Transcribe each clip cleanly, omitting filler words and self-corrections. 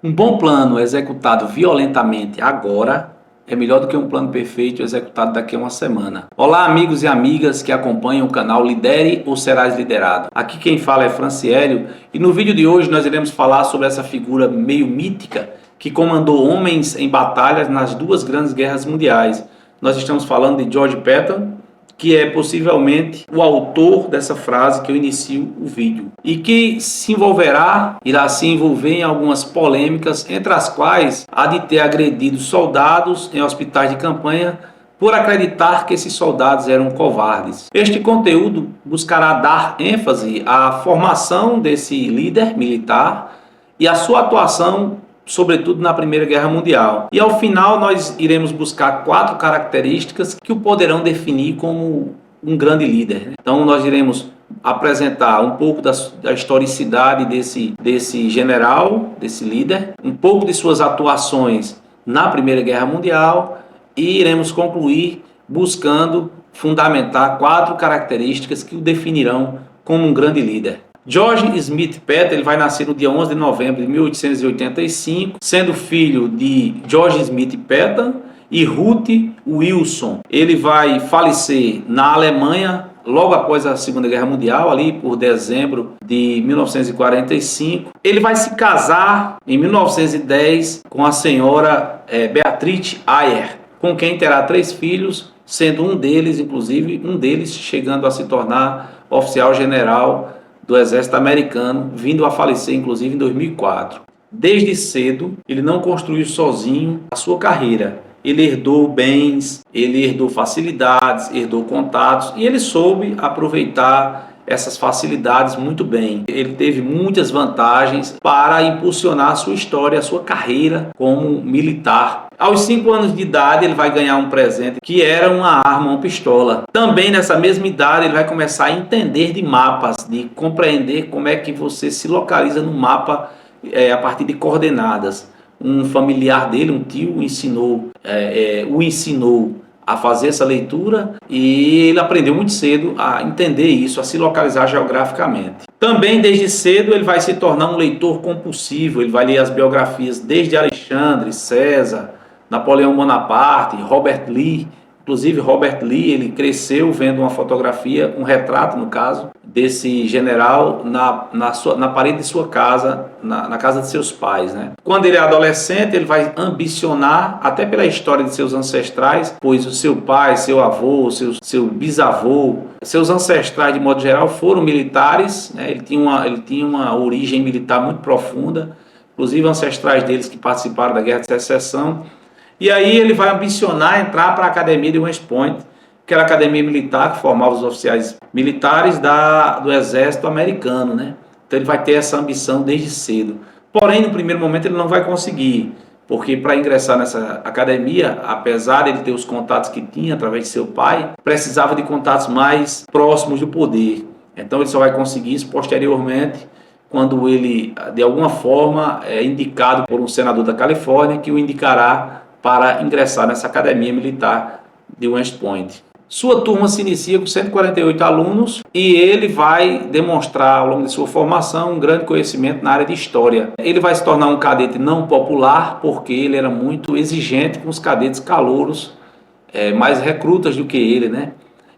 Um bom plano executado violentamente agora é melhor do que um plano perfeito executado daqui a uma semana. Olá, amigos e amigas que acompanham o canal Lidere ou Serás Liderado. Aqui quem fala é Franciélio e no vídeo de hoje nós iremos falar sobre essa figura meio mítica que comandou homens em batalhas nas duas grandes guerras mundiais. Nós estamos falando de George Patton, que é possivelmente o autor dessa frase que eu inicio o vídeo, e que irá se envolver em algumas polêmicas, entre as quais há de ter agredido soldados em hospitais de campanha por acreditar que esses soldados eram covardes. Este conteúdo buscará dar ênfase à formação desse líder militar e à sua atuação sobretudo na Primeira Guerra Mundial. E ao final nós iremos buscar 4 características que o poderão definir como um grande líder. Então nós iremos apresentar um pouco da historicidade desse general, desse líder, um pouco de suas atuações na Primeira Guerra Mundial e iremos concluir buscando fundamentar 4 características que o definirão como um grande líder. George Smith Patton, ele vai nascer no dia 11 de novembro de 1885, sendo filho de George Smith Patton e Ruth Wilson. Ele vai falecer na Alemanha logo após a Segunda Guerra Mundial, ali por dezembro de 1945. Ele vai se casar em 1910 com a senhora Beatrice Ayer, com quem terá 3 filhos, sendo um deles chegando a se tornar oficial general do exército americano, vindo a falecer inclusive em 2004. Desde cedo, ele não construiu sozinho a sua carreira. Ele herdou bens, ele herdou facilidades, herdou contatos e ele soube aproveitar essas facilidades muito bem. Ele teve muitas vantagens para impulsionar a sua história, a sua carreira como militar. Aos 5 anos de idade, ele vai ganhar um presente que era uma arma, uma pistola. Também nessa mesma idade, ele vai começar a entender de mapas, de compreender como é que você se localiza no mapa a partir de coordenadas. Um familiar dele, um tio, o ensinou a fazer essa leitura e ele aprendeu muito cedo a entender isso, a se localizar geograficamente. Também desde cedo ele vai se tornar um leitor compulsivo, ele vai ler as biografias desde Alexandre, César, Napoleão Bonaparte, Robert Lee. Inclusive Robert Lee, ele cresceu vendo uma fotografia, um retrato no caso, desse general na parede de sua casa, na casa de seus pais, né? Quando ele é adolescente, ele vai ambicionar, até pela história de seus ancestrais, pois o seu pai, seu avô, seu bisavô, seus ancestrais de modo geral foram militares, né? Ele tinha uma origem militar muito profunda, inclusive ancestrais deles que participaram da Guerra de Secessão. E aí ele vai ambicionar entrar para a Academia de West Point, que era a academia militar que formava os oficiais militares do exército americano, né? Então ele vai ter essa ambição desde cedo. Porém, no primeiro momento ele não vai conseguir, porque para ingressar nessa academia, apesar de ele ter os contatos que tinha através de seu pai, precisava de contatos mais próximos do poder. Então ele só vai conseguir isso posteriormente, quando ele, de alguma forma, é indicado por um senador da Califórnia que o indicará para ingressar nessa academia militar de West Point. Sua turma se inicia com 148 alunos e ele vai demonstrar ao longo de sua formação um grande conhecimento na área de história. Ele vai se tornar um cadete não popular porque ele era muito exigente com os cadetes calouros, mais recrutas do que ele, né?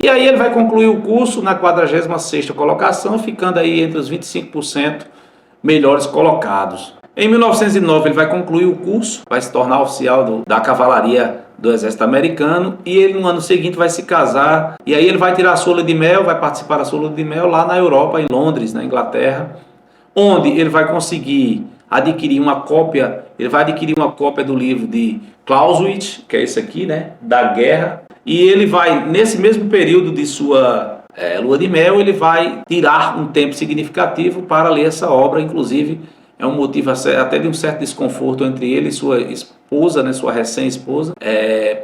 E aí ele vai concluir o curso na 46ª colocação, ficando aí entre os 25% melhores colocados. Em 1909 ele vai concluir o curso, vai se tornar oficial da cavalaria do exército americano e ele no ano seguinte vai se casar e aí ele vai tirar a sua lua de mel, vai participar da sua lua de mel lá na Europa, em Londres, na Inglaterra, onde ele vai conseguir adquirir uma cópia, do livro de Clausewitz, que é esse aqui, né, da guerra, e ele vai, nesse mesmo período de sua lua de mel, ele vai tirar um tempo significativo para ler essa obra, inclusive é um motivo até de um certo desconforto entre ele e sua esposa, né, sua recém-esposa,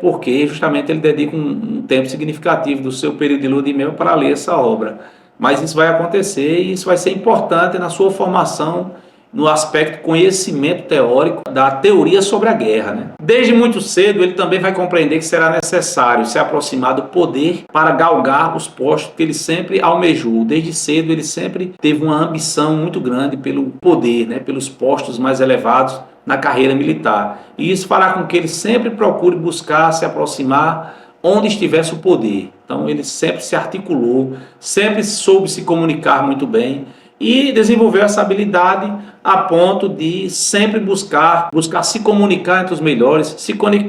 porque justamente ele dedica um tempo significativo do seu período de lua de mel para ler essa obra. Mas isso vai acontecer e isso vai ser importante na sua formação no aspecto conhecimento teórico da teoria sobre a guerra, né? Desde muito cedo ele também vai compreender que será necessário se aproximar do poder para galgar os postos que ele sempre almejou. Desde cedo ele sempre teve uma ambição muito grande pelo poder, né? Pelos postos mais elevados na carreira militar. E isso fará com que ele sempre procure buscar se aproximar onde estivesse o poder. Então ele sempre se articulou, sempre soube se comunicar muito bem e desenvolveu essa habilidade a ponto de sempre buscar se comunicar entre os melhores,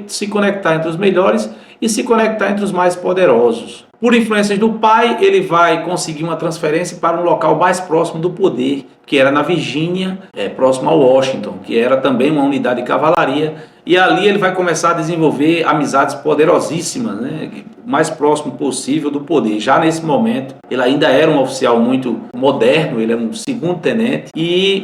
se conectar entre os melhores e se conectar entre os mais poderosos. Por influências do pai, ele vai conseguir uma transferência para um local mais próximo do poder, que era na Virgínia, próximo a Washington, que era também uma unidade de cavalaria. E ali ele vai começar a desenvolver amizades poderosíssimas, né? O mais próximo possível do poder. Já nesse momento, ele ainda era um oficial muito moderno, ele era um segundo tenente,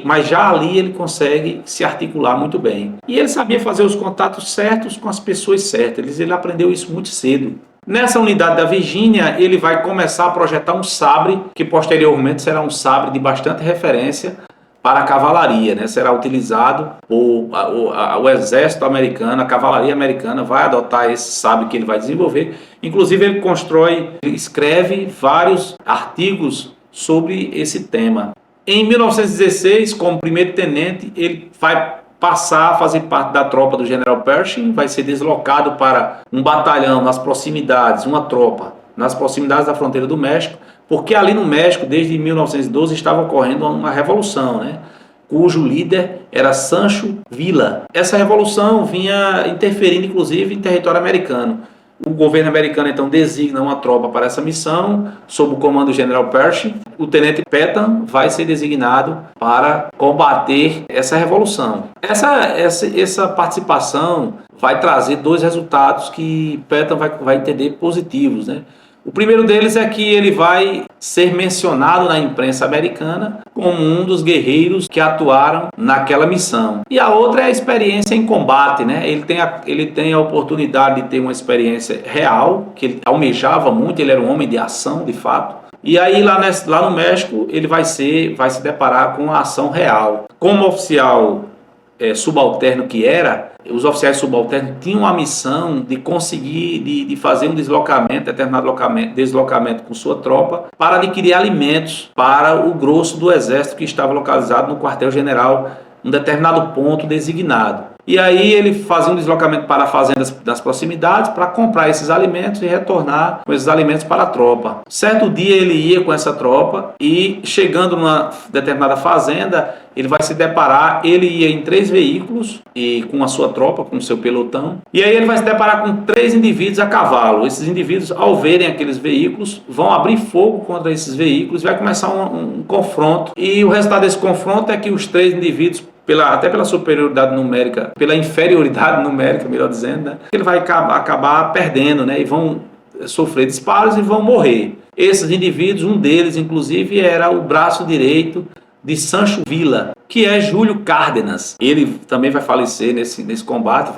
mas já ali ele consegue se articular muito bem. E ele sabia fazer os contatos certos com as pessoas certas, ele aprendeu isso muito cedo. Nessa unidade da Virgínia, ele vai começar a projetar um sabre, que posteriormente será um sabre de bastante referência para a cavalaria, né? Será utilizado o exército americano, a cavalaria americana vai adotar esse sabre que ele vai desenvolver. Inclusive ele escreve vários artigos sobre esse tema. Em 1916, como primeiro tenente, ele vai passar a fazer parte da tropa do general Pershing, vai ser deslocado para um batalhão nas proximidades, uma tropa nas proximidades da fronteira do México, porque ali no México, desde 1912, estava ocorrendo uma revolução, né? Cujo líder era Sancho Villa. Essa revolução vinha interferindo, inclusive, em território americano. O governo americano, então, designa uma tropa para essa missão, sob o comando do general Pershing. O tenente Petham vai ser designado para combater essa revolução. Essa participação vai trazer dois resultados que Petham vai entender positivos, né? O primeiro deles é que ele vai ser mencionado na imprensa americana como um dos guerreiros que atuaram naquela missão. E a outra é a experiência em combate, né? Ele tem a oportunidade de ter uma experiência real, que ele almejava muito, ele era um homem de ação, de fato. E aí lá no México ele vai se deparar com a ação real. Como oficial subalterno que era, os oficiais subalternos tinham a missão de conseguir de fazer um determinado deslocamento com sua tropa para adquirir alimentos para o grosso do exército que estava localizado no quartel-general, um determinado ponto designado. E aí ele fazia um deslocamento para fazendas das proximidades para comprar esses alimentos e retornar com esses alimentos para a tropa. Certo dia ele ia com essa tropa e chegando numa determinada fazenda, ele vai se deparar, ele ia em 3 veículos e com a sua tropa, com o seu pelotão, e aí ele vai se deparar com 3 indivíduos a cavalo. Esses indivíduos, ao verem aqueles veículos, vão abrir fogo contra esses veículos, vai começar um confronto, e o resultado desse confronto é que os 3 indivíduos, até pela superioridade numérica, pela inferioridade numérica, melhor dizendo, né, ele vai acabar perdendo, né, e vão sofrer disparos e vão morrer. Esses indivíduos, um deles, inclusive, era o braço direito de Sancho Villa, que é Júlio Cárdenas. Ele também vai falecer nesse combate,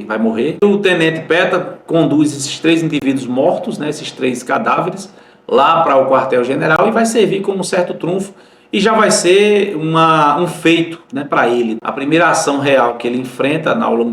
vai morrer. O tenente Petham conduz esses 3 indivíduos mortos, né, esses 3 cadáveres, lá para o quartel-general e vai servir como um certo trunfo. E já vai ser um feito, né, para ele. A primeira ação real que ele enfrenta ao longo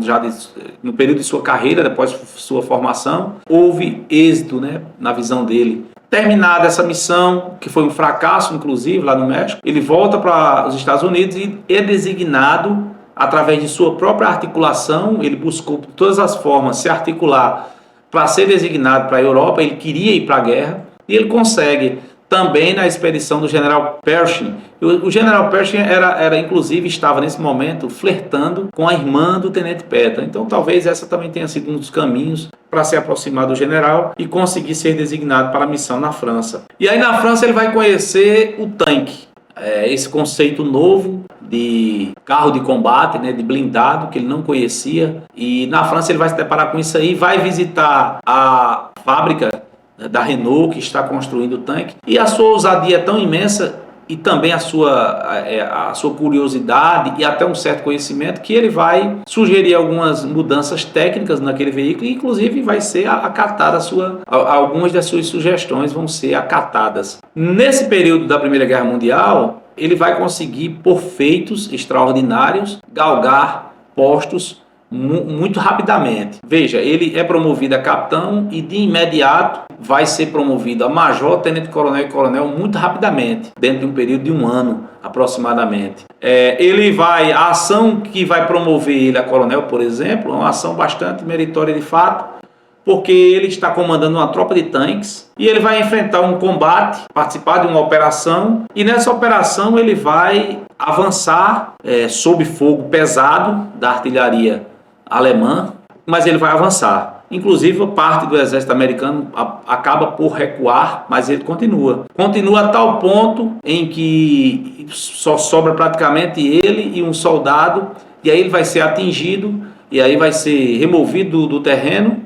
no período de sua carreira, depois de sua formação, houve êxito, né, na visão dele. Terminada essa missão, que foi um fracasso, inclusive, lá no México, ele volta para os Estados Unidos e é designado, através de sua própria articulação, ele buscou de todas as formas se articular para ser designado para a Europa, ele queria ir para a guerra, e ele consegue. Também na expedição do general Pershing. O general Pershing inclusive, estava nesse momento flertando com a irmã do tenente Petham. Então talvez essa também tenha sido um dos caminhos para se aproximar do general e conseguir ser designado para a missão na França. E aí na França ele vai conhecer o tanque. Esse conceito novo de carro de combate, né, de blindado, que ele não conhecia. E na França ele vai se deparar com isso aí, vai visitar a fábrica da Renault, que está construindo o tanque, e a sua ousadia é tão imensa, e também a sua curiosidade e até um certo conhecimento, que ele vai sugerir algumas mudanças técnicas naquele veículo, e inclusive vai ser acatada algumas das suas sugestões vão ser acatadas. Nesse período da Primeira Guerra Mundial, ele vai conseguir, por feitos extraordinários, galgar postos muito rapidamente. Veja, ele é promovido a capitão e de imediato vai ser promovido a major, tenente-coronel e coronel muito rapidamente, dentro de um período de 1 ano aproximadamente. A ação que vai promover ele a coronel, por exemplo, é uma ação bastante meritória de fato, porque ele está comandando uma tropa de tanques e ele vai enfrentar um combate, participar de uma operação, e nessa operação ele vai avançar sob fogo pesado da artilharia alemã, mas ele vai avançar. Inclusive, parte do exército americano acaba por recuar, mas ele continua. Continua a tal ponto em que só sobra praticamente ele e um soldado, e aí ele vai ser atingido, e aí vai ser removido do terreno.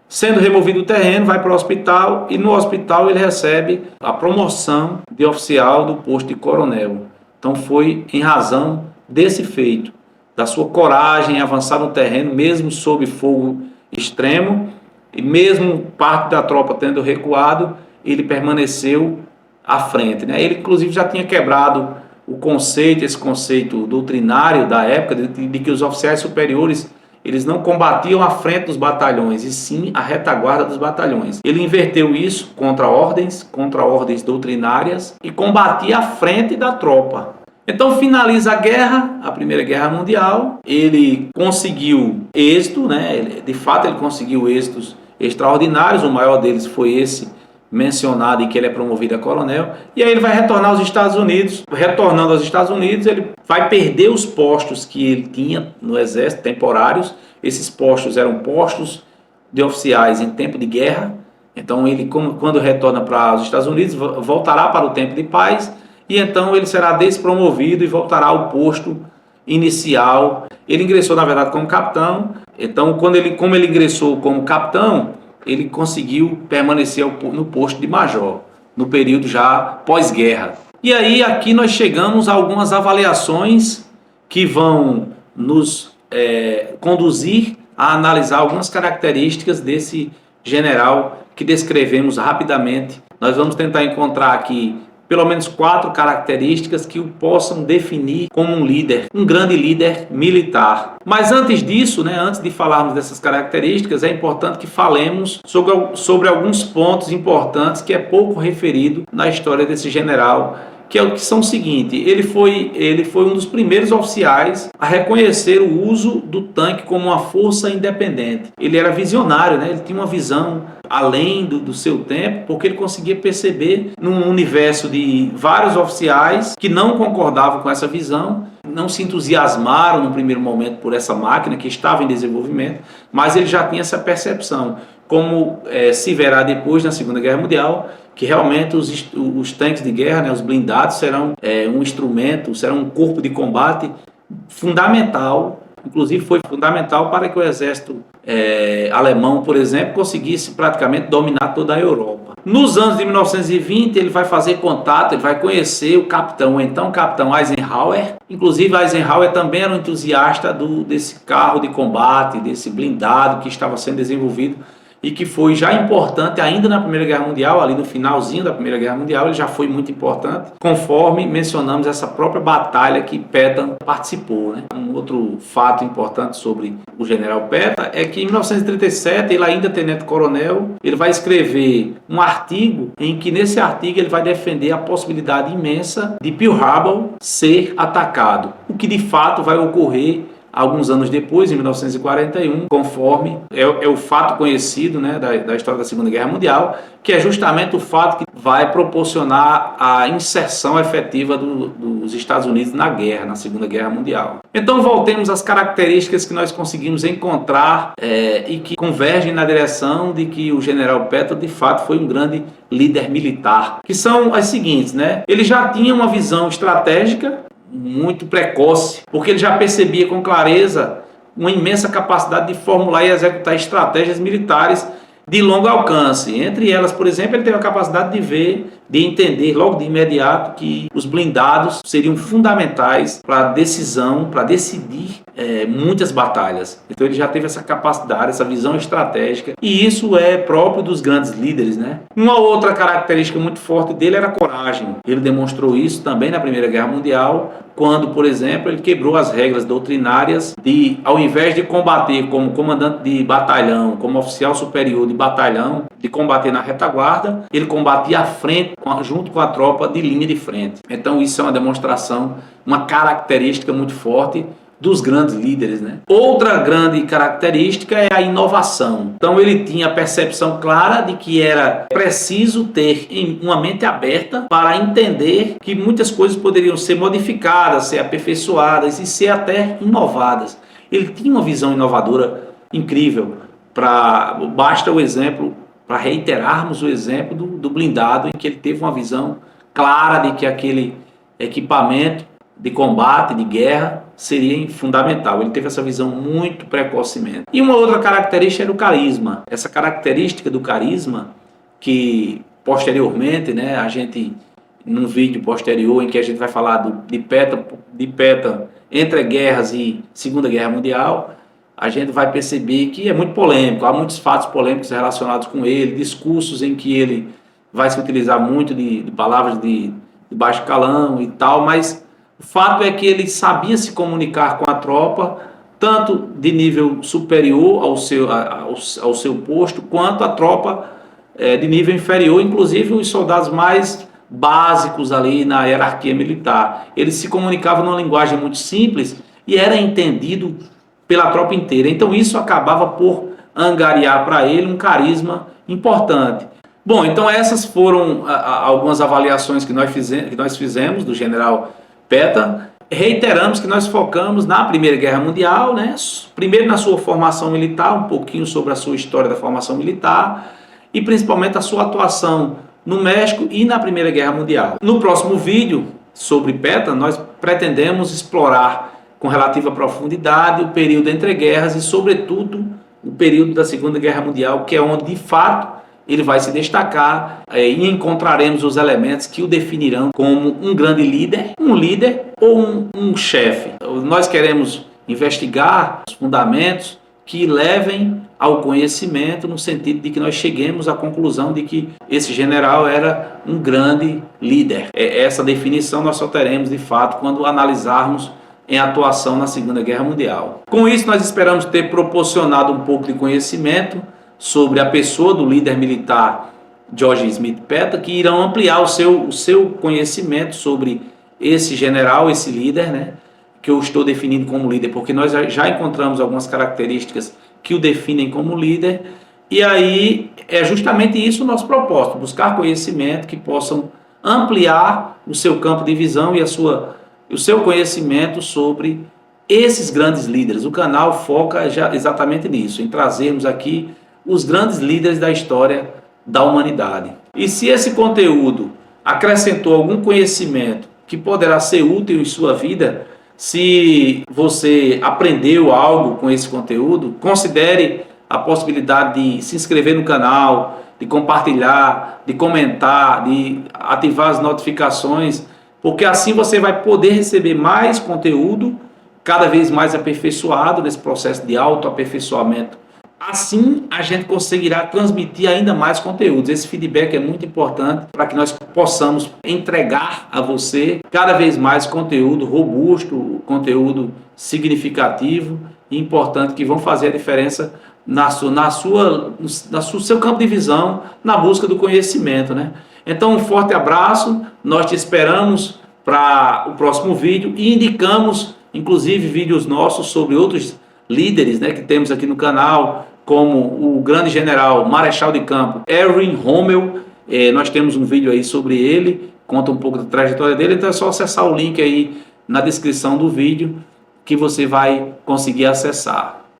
Sendo removido do terreno, vai para o hospital, e no hospital ele recebe a promoção de oficial do posto de coronel. Então foi em razão desse feito, da sua coragem em avançar no terreno, mesmo sob fogo extremo, e mesmo parte da tropa tendo recuado, ele permaneceu à frente, né? Ele inclusive já tinha quebrado esse conceito doutrinário da época, de que os oficiais superiores eles não combatiam à frente dos batalhões, e sim a retaguarda dos batalhões. Ele inverteu isso contra ordens doutrinárias, e combatia à frente da tropa. Então finaliza a guerra, a Primeira Guerra Mundial, ele conseguiu êxito, né? De fato ele conseguiu êxitos extraordinários, o maior deles foi esse mencionado, em que ele é promovido a coronel, e aí ele vai retornar aos Estados Unidos. Retornando aos Estados Unidos, ele vai perder os postos que ele tinha no exército, temporários. Esses postos eram postos de oficiais em tempo de guerra. Então ele, quando retorna para os Estados Unidos, voltará para o tempo de paz, e então ele será despromovido e voltará ao posto inicial. Ele ingressou, na verdade, como capitão. Então, como ele ingressou como capitão, ele conseguiu permanecer no posto de major, no período já pós-guerra. E aí aqui nós chegamos a algumas avaliações que vão nos conduzir a analisar algumas características desse general que descrevemos rapidamente. Nós vamos tentar encontrar aqui pelo menos 4 características que o possam definir como um líder, um grande líder militar. Mas antes disso, né, antes de falarmos dessas características, é importante que falemos sobre alguns pontos importantes que é pouco referido na história desse general, que são o seguinte: ele foi um dos primeiros oficiais a reconhecer o uso do tanque como uma força independente. Ele era visionário, né? Ele tinha uma visão além do seu tempo, porque ele conseguia perceber num universo de vários oficiais que não concordavam com essa visão, não se entusiasmaram no primeiro momento por essa máquina que estava em desenvolvimento, mas ele já tinha essa percepção, como se verá depois na Segunda Guerra Mundial, que realmente os tanques de guerra, né, os blindados, serão um instrumento, serão um corpo de combate fundamental. Inclusive foi fundamental para que o exército alemão, por exemplo, conseguisse praticamente dominar toda a Europa. Nos anos de 1920 ele vai fazer contato, ele vai conhecer o capitão, então capitão Eisenhower. Inclusive Eisenhower também era um entusiasta desse carro de combate, desse blindado que estava sendo desenvolvido, e que foi já importante ainda na Primeira Guerra Mundial, ali no finalzinho da Primeira Guerra Mundial, ele já foi muito importante, conforme mencionamos essa própria batalha que Patton participou, né? Um outro fato importante sobre o general Patton é que em 1937, ele ainda tenente-coronel, ele vai escrever um artigo em que nesse artigo ele vai defender a possibilidade imensa de Pearl Harbor ser atacado, o que de fato vai ocorrer alguns anos depois, em 1941, conforme é o fato conhecido, né, da história da Segunda Guerra Mundial, que é justamente o fato que vai proporcionar a inserção efetiva dos Estados Unidos na guerra, na Segunda Guerra Mundial. Então voltemos às características que nós conseguimos encontrar e que convergem na direção de que o general Patton de fato foi um grande líder militar, que são as seguintes, né? Ele já tinha uma visão estratégica muito precoce, porque ele já percebia com clareza uma imensa capacidade de formular e executar estratégias militares de longo alcance. Entre elas, por exemplo, ele teve a capacidade de ver de entender logo de imediato que os blindados seriam fundamentais para a decisão, para decidir muitas batalhas. Então ele já teve essa capacidade, essa visão estratégica, e isso é próprio dos grandes líderes, né? Uma outra característica muito forte dele era a coragem. Ele demonstrou isso também na Primeira Guerra Mundial, quando, por exemplo, ele quebrou as regras doutrinárias de, ao invés de combater como comandante de batalhão, como oficial superior de batalhão, de combater na retaguarda, ele combatia à frente, junto com a tropa de linha de frente. Então isso é uma demonstração, uma característica muito forte dos grandes líderes, né? Outra grande característica é a inovação. Então ele tinha a percepção clara de que era preciso ter uma mente aberta para entender que muitas coisas poderiam ser modificadas, ser aperfeiçoadas e ser até inovadas. Ele tinha uma visão inovadora incrível. Basta o exemplo, para reiterarmos o exemplo do blindado, em que ele teve uma visão clara de que aquele equipamento de combate, de guerra, seria fundamental. Ele teve essa visão muito precocemente. E uma outra característica era o carisma. Essa característica do carisma, que posteriormente, né, a gente, num vídeo posterior, em que a gente vai falar de Patton entre guerras e Segunda Guerra Mundial, a gente vai perceber que é muito polêmico. Há muitos fatos polêmicos relacionados com ele, discursos em que ele vai se utilizar muito de palavras de baixo calão e tal, mas o fato é que ele sabia se comunicar com a tropa, tanto de nível superior ao seu posto, quanto a tropa de nível inferior, inclusive os soldados mais básicos ali na hierarquia militar. Ele se comunicava numa linguagem muito simples e era entendido pela tropa inteira. Então isso acabava por angariar para ele um carisma importante. Bom, então essas foram algumas avaliações que nós fizemos do general Patton. Reiteramos que nós focamos na Primeira Guerra Mundial, né? Primeiro na sua formação militar, um pouquinho sobre a sua história da formação militar e principalmente a sua atuação no México e na Primeira Guerra Mundial. No próximo vídeo sobre Patton, nós pretendemos explorar com relativa profundidade o período entre guerras e, sobretudo, o período da Segunda Guerra Mundial, que é onde, de fato, ele vai se destacar e encontraremos os elementos que o definirão como um grande líder, um líder ou um chefe. Nós queremos investigar os fundamentos que levem ao conhecimento, no sentido de que nós cheguemos à conclusão de que esse general era um grande líder. Essa definição nós só teremos, de fato, quando analisarmos em atuação na Segunda Guerra Mundial. Com isso, nós esperamos ter proporcionado um pouco de conhecimento sobre a pessoa do líder militar George Smith Patton, que irão ampliar o seu conhecimento sobre esse general, esse líder, né, que eu estou definindo como líder, porque nós já encontramos algumas características que o definem como líder, e aí é justamente isso o nosso propósito, buscar conhecimento que possam ampliar o seu campo de visão e o seu conhecimento sobre esses grandes líderes. O canal foca exatamente nisso, em trazermos aqui os grandes líderes da história da humanidade. E se esse conteúdo acrescentou algum conhecimento que poderá ser útil em sua vida, se você aprendeu algo com esse conteúdo, considere a possibilidade de se inscrever no canal, de compartilhar, de comentar, de ativar as notificações, porque assim você vai poder receber mais conteúdo, cada vez mais aperfeiçoado nesse processo de autoaperfeiçoamento. Assim, a gente conseguirá transmitir ainda mais conteúdos. Esse feedback é muito importante para que nós possamos entregar a você cada vez mais conteúdo robusto, conteúdo significativo e importante, que vão fazer a diferença no seu campo de visão, na busca do conhecimento, né? Então, um forte abraço, nós te esperamos para o próximo vídeo e indicamos, inclusive, vídeos nossos sobre outros líderes, né, que temos aqui no canal, como o grande general Marechal de Campo Erwin Rommel. Nós temos um vídeo aí sobre ele, conta um pouco da trajetória dele, então é só acessar o link aí na descrição do vídeo que você vai conseguir acessar.